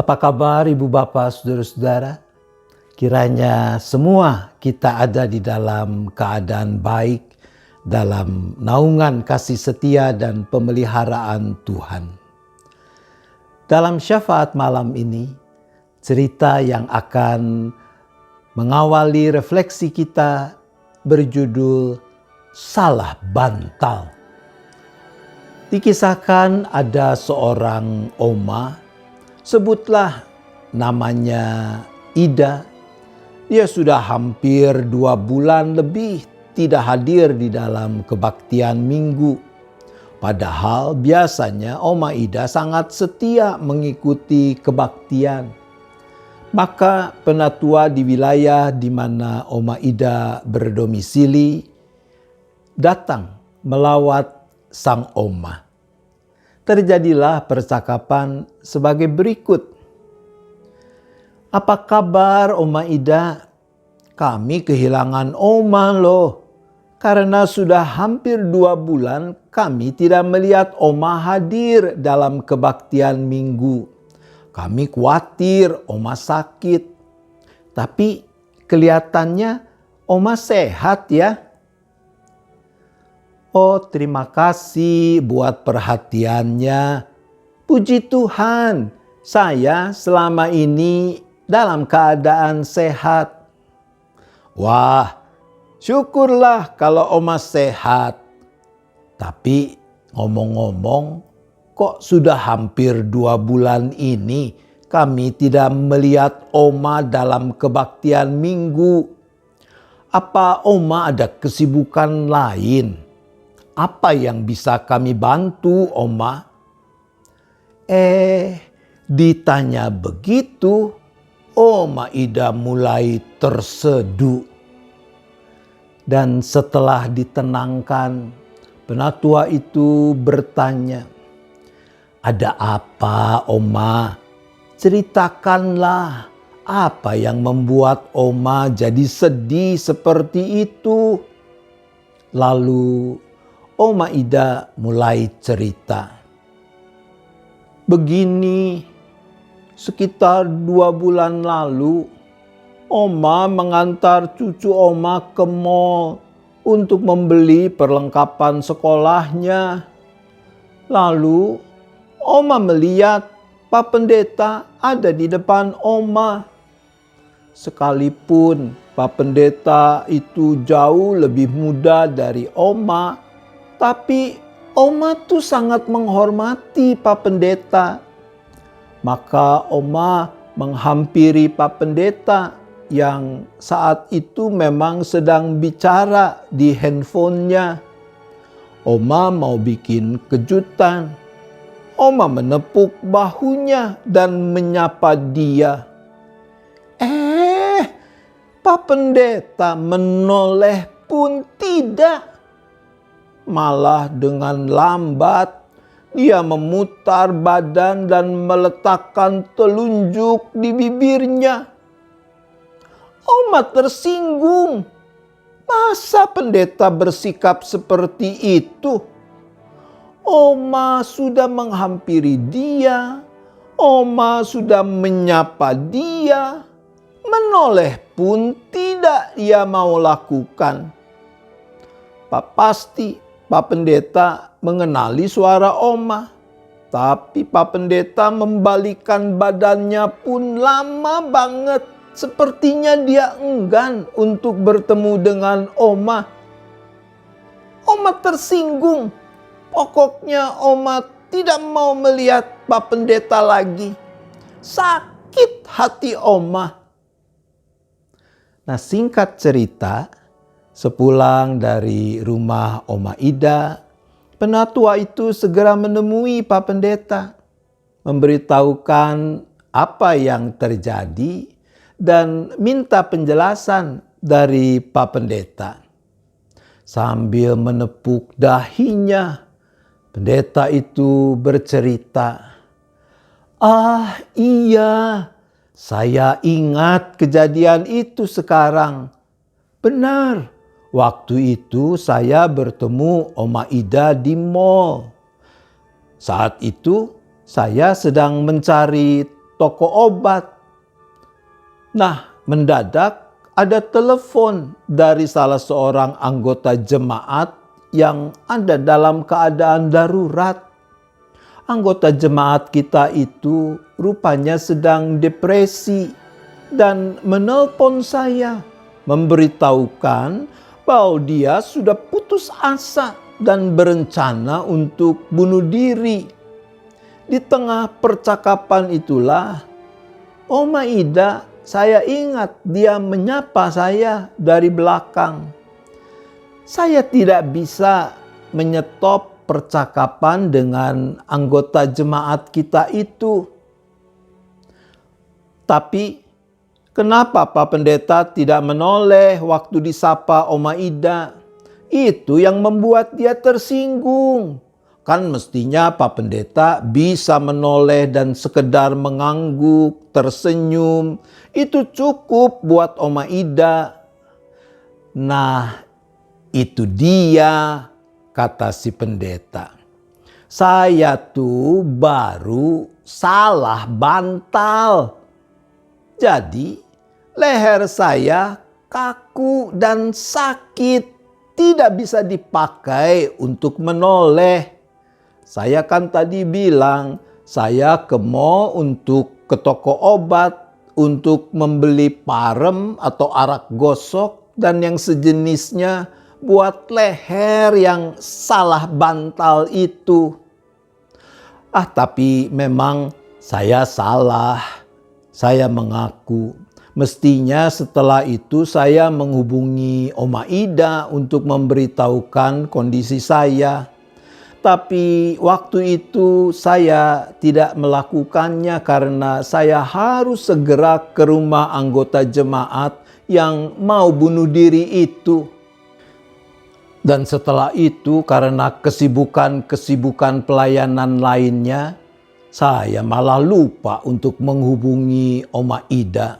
Apa kabar Ibu Bapak, Saudara-saudara? Kiranya semua kita ada di dalam keadaan baik, dalam naungan kasih setia dan pemeliharaan Tuhan. Dalam syafaat malam ini, cerita yang akan mengawali refleksi kita berjudul Salah Bantal. Dikisahkan ada seorang oma, sebutlah namanya Ida. Dia sudah hampir 2 bulan lebih tidak hadir di dalam kebaktian minggu. Padahal biasanya Oma Ida sangat setia mengikuti kebaktian. Maka penatua di wilayah di mana Oma Ida berdomisili datang melawat sang oma. Terjadilah percakapan sebagai berikut. Apa kabar Oma Ida? Kami kehilangan Oma loh. Karena sudah hampir 2 bulan kami tidak melihat Oma hadir dalam kebaktian minggu. Kami khawatir Oma sakit. Tapi kelihatannya Oma sehat ya. Oh, terima kasih buat perhatiannya. Puji Tuhan, saya selama ini dalam keadaan sehat. Wah, syukurlah kalau Oma sehat. Tapi ngomong-ngomong, kok sudah hampir 2 bulan ini kami tidak melihat Oma dalam kebaktian minggu. Apa Oma ada kesibukan lain? Apa yang bisa kami bantu, Oma? Ditanya begitu, Oma Ida mulai terseduh. Dan setelah ditenangkan, penatua itu bertanya, "Ada apa, Oma? Ceritakanlah apa yang membuat Oma jadi sedih seperti itu." Lalu Oma Ida mulai cerita. Begini, sekitar 2 bulan lalu, Oma mengantar cucu Oma ke mall untuk membeli perlengkapan sekolahnya. Lalu, Oma melihat Pak Pendeta ada di depan Oma. Sekalipun Pak Pendeta itu jauh lebih muda dari Oma, tapi Oma tuh sangat menghormati Pak Pendeta. Maka Oma menghampiri Pak Pendeta yang saat itu memang sedang bicara di handphonenya. Oma mau bikin kejutan. Oma menepuk bahunya dan menyapa dia. Pak Pendeta menoleh pun tidak. Malah dengan lambat dia memutar badan dan meletakkan telunjuk di bibirnya. Oma tersinggung. Masa pendeta bersikap seperti itu? Oma sudah menghampiri dia. Oma sudah menyapa dia. Menoleh pun tidak ia mau lakukan. Pasti Pak Pendeta mengenali suara Oma. Tapi Pak Pendeta membalikkan badannya pun lama banget. Sepertinya dia enggan untuk bertemu dengan Oma. Oma tersinggung. Pokoknya Oma tidak mau melihat Pak Pendeta lagi. Sakit hati Oma. Nah, singkat cerita, sepulang dari rumah Oma Ida, penatua itu segera menemui Pak Pendeta, memberitahukan apa yang terjadi dan minta penjelasan dari Pak Pendeta. Sambil menepuk dahinya, pendeta itu bercerita, iya, saya ingat kejadian itu sekarang. Benar, waktu itu saya bertemu Oma Ida di mall. Saat itu saya sedang mencari toko obat. Nah, mendadak ada telepon dari salah seorang anggota jemaat yang ada dalam keadaan darurat. Anggota jemaat kita itu rupanya sedang depresi dan menelpon saya, memberitahukan bahwa dia sudah putus asa dan berencana untuk bunuh diri. Di tengah percakapan itulah, Oma Ida, saya ingat dia menyapa saya dari belakang. Saya tidak bisa menyetop percakapan dengan anggota jemaat kita itu. Tapi kenapa Pak Pendeta tidak menoleh waktu disapa Oma Ida? Itu yang membuat dia tersinggung. Kan mestinya Pak Pendeta bisa menoleh dan sekedar mengangguk, tersenyum. Itu cukup buat Oma Ida. Nah, itu dia, kata si pendeta. Saya tuh baru salah bantal. Jadi leher saya kaku dan sakit, tidak bisa dipakai untuk menoleh. Saya kan tadi bilang, saya ke mall untuk ke toko obat, untuk membeli parem atau arak gosok dan yang sejenisnya buat leher yang salah bantal itu. Tapi memang saya salah. Saya mengaku. Mestinya setelah itu saya menghubungi Oma Ida untuk memberitahukan kondisi saya. Tapi waktu itu saya tidak melakukannya karena saya harus segera ke rumah anggota jemaat yang mau bunuh diri itu. Dan setelah itu karena kesibukan pelayanan lainnya, saya malah lupa untuk menghubungi Oma Ida.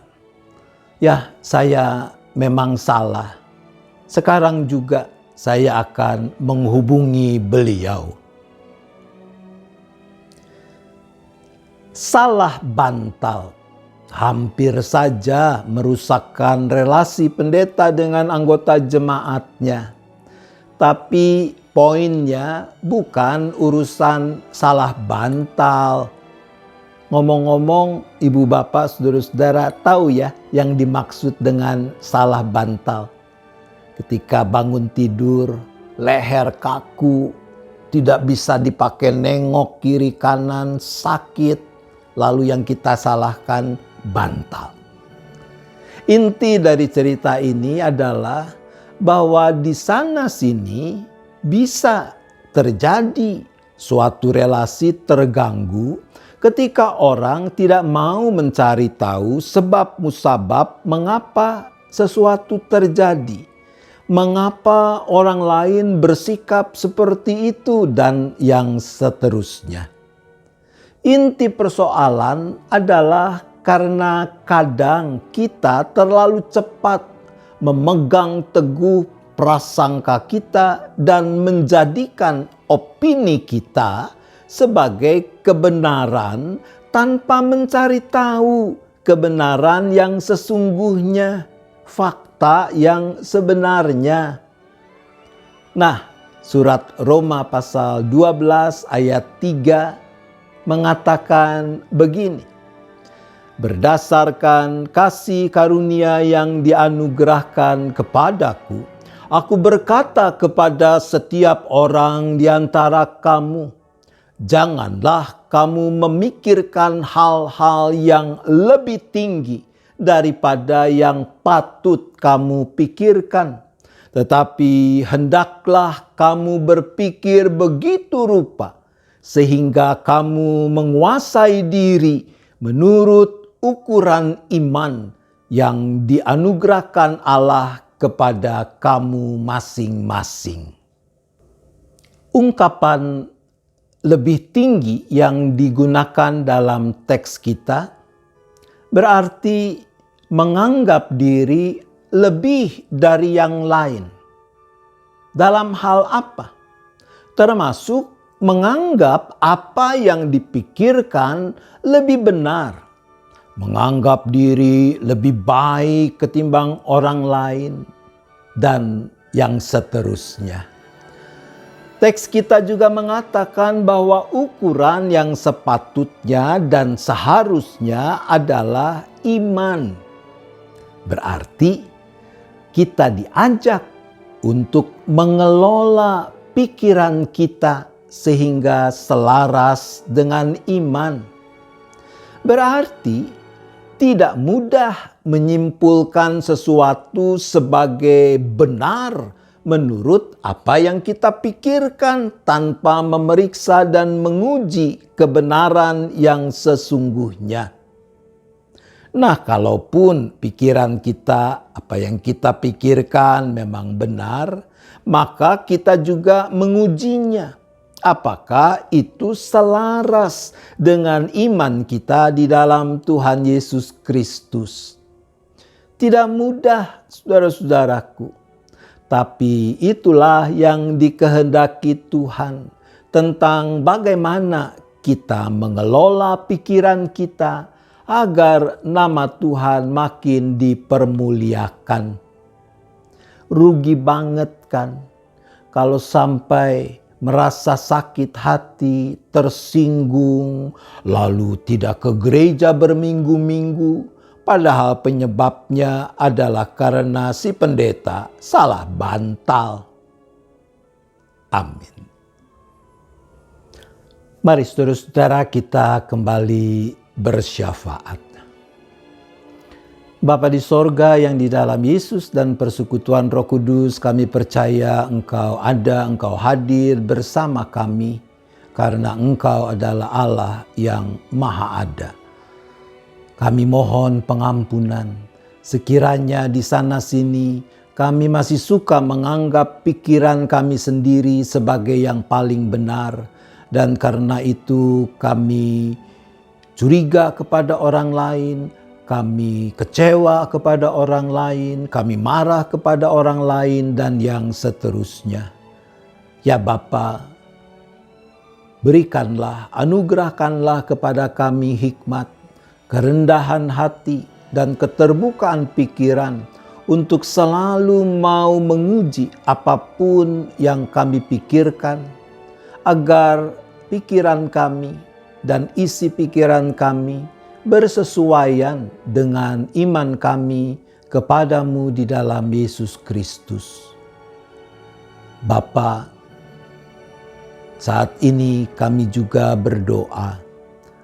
Ya, saya memang salah. Sekarang juga saya akan menghubungi beliau. Salah bantal hampir saja merusakkan relasi pendeta dengan anggota jemaatnya. Tapi poinnya bukan urusan salah bantal. Ngomong-ngomong, ibu bapak, saudara-saudara tahu ya yang dimaksud dengan salah bantal. Ketika bangun tidur, leher kaku, tidak bisa dipakai nengok kiri kanan, sakit. Lalu yang kita salahkan bantal. Inti dari cerita ini adalah bahwa di sana sini bisa terjadi suatu relasi terganggu ketika orang tidak mau mencari tahu sebab musabab mengapa sesuatu terjadi. Mengapa orang lain bersikap seperti itu dan yang seterusnya. Inti persoalan adalah karena kadang kita terlalu cepat memegang teguh prasangka kita dan menjadikan opini kita sebagai kebenaran tanpa mencari tahu kebenaran yang sesungguhnya, fakta yang sebenarnya. Nah, surat Roma pasal 12 ayat 3 mengatakan begini. Berdasarkan kasih karunia yang dianugerahkan kepadaku, aku berkata kepada setiap orang di antara kamu, janganlah kamu memikirkan hal-hal yang lebih tinggi daripada yang patut kamu pikirkan. Tetapi hendaklah kamu berpikir begitu rupa, sehingga kamu menguasai diri menurut ukuran iman yang dianugerahkan Allah kepada kamu masing-masing. Ungkapan lebih tinggi yang digunakan dalam teks kita berarti menganggap diri lebih dari yang lain. Dalam hal apa? Termasuk menganggap apa yang dipikirkan lebih benar menganggap diri lebih baik ketimbang orang lain, dan yang seterusnya. Teks kita juga mengatakan bahwa ukuran yang sepatutnya dan seharusnya adalah iman. Berarti kita diajak untuk mengelola pikiran kita sehingga selaras dengan iman. Berarti tidak mudah menyimpulkan sesuatu sebagai benar menurut apa yang kita pikirkan tanpa memeriksa dan menguji kebenaran yang sesungguhnya. Nah, kalaupun pikiran kita, apa yang kita pikirkan memang benar, maka kita juga mengujinya. Apakah itu selaras dengan iman kita di dalam Tuhan Yesus Kristus? Tidak mudah, saudara-saudaraku. Tapi itulah yang dikehendaki Tuhan tentang bagaimana kita mengelola pikiran kita agar nama Tuhan makin dipermuliakan. Rugi banget kan kalau sampai merasa sakit hati, tersinggung, lalu tidak ke gereja berminggu-minggu. Padahal penyebabnya adalah karena si pendeta salah bantal. Amin. Mari saudara-saudara kita kembali bersyafaat. Bapa di sorga yang di dalam Yesus dan persekutuan Roh Kudus, kami percaya Engkau ada, Engkau hadir bersama kami karena Engkau adalah Allah yang Maha Ada. Kami mohon pengampunan. Sekiranya di sana-sini kami masih suka menganggap pikiran kami sendiri sebagai yang paling benar. Dan karena itu kami curiga kepada orang lain, kami kecewa kepada orang lain, kami marah kepada orang lain, dan yang seterusnya. Ya Bapa, berikanlah, anugerahkanlah kepada kami hikmat, kerendahan hati, dan keterbukaan pikiran untuk selalu mau menguji apapun yang kami pikirkan, agar pikiran kami dan isi pikiran kami bersesuaian dengan iman kami kepadamu di dalam Yesus Kristus. Bapa, saat ini kami juga berdoa,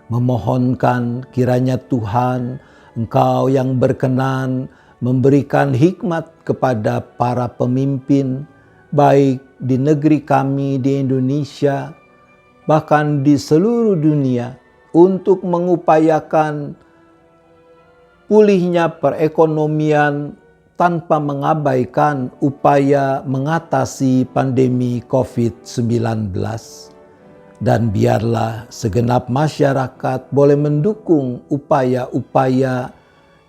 memohonkan kiranya Tuhan, Engkau yang berkenan memberikan hikmat kepada para pemimpin, baik di negeri kami di Indonesia, bahkan di seluruh dunia, untuk mengupayakan pulihnya perekonomian tanpa mengabaikan upaya mengatasi pandemi COVID-19. Dan biarlah segenap masyarakat boleh mendukung upaya-upaya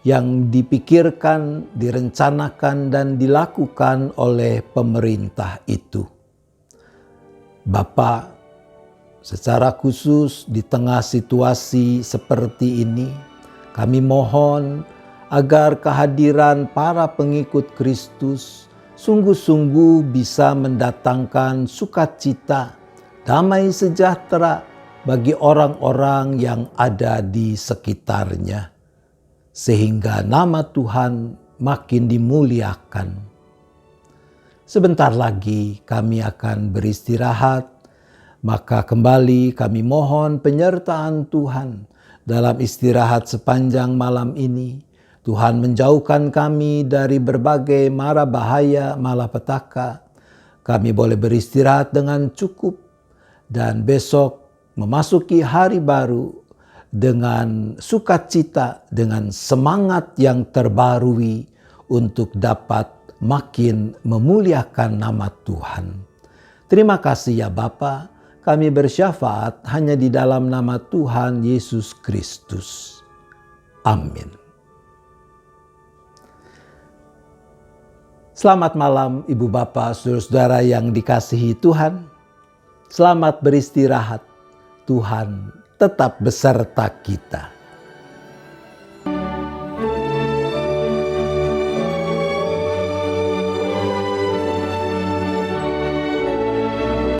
yang dipikirkan, direncanakan, dan dilakukan oleh pemerintah itu. Bapa, secara khusus di tengah situasi seperti ini, kami mohon agar kehadiran para pengikut Kristus sungguh-sungguh bisa mendatangkan sukacita, damai sejahtera bagi orang-orang yang ada di sekitarnya, sehingga nama Tuhan makin dimuliakan. Sebentar lagi kami akan beristirahat, maka kembali kami mohon penyertaan Tuhan dalam istirahat sepanjang malam ini. Tuhan menjauhkan kami dari berbagai mara bahaya, malapetaka. Kami boleh beristirahat dengan cukup, dan besok memasuki hari baru dengan sukacita, dengan semangat yang terbarui untuk dapat makin memuliakan nama Tuhan. Terima kasih ya Bapa, kami bersyafaat hanya di dalam nama Tuhan Yesus Kristus. Amin. Selamat malam Ibu Bapak, saudara-saudara yang dikasihi Tuhan. Selamat beristirahat. Tuhan tetap beserta kita.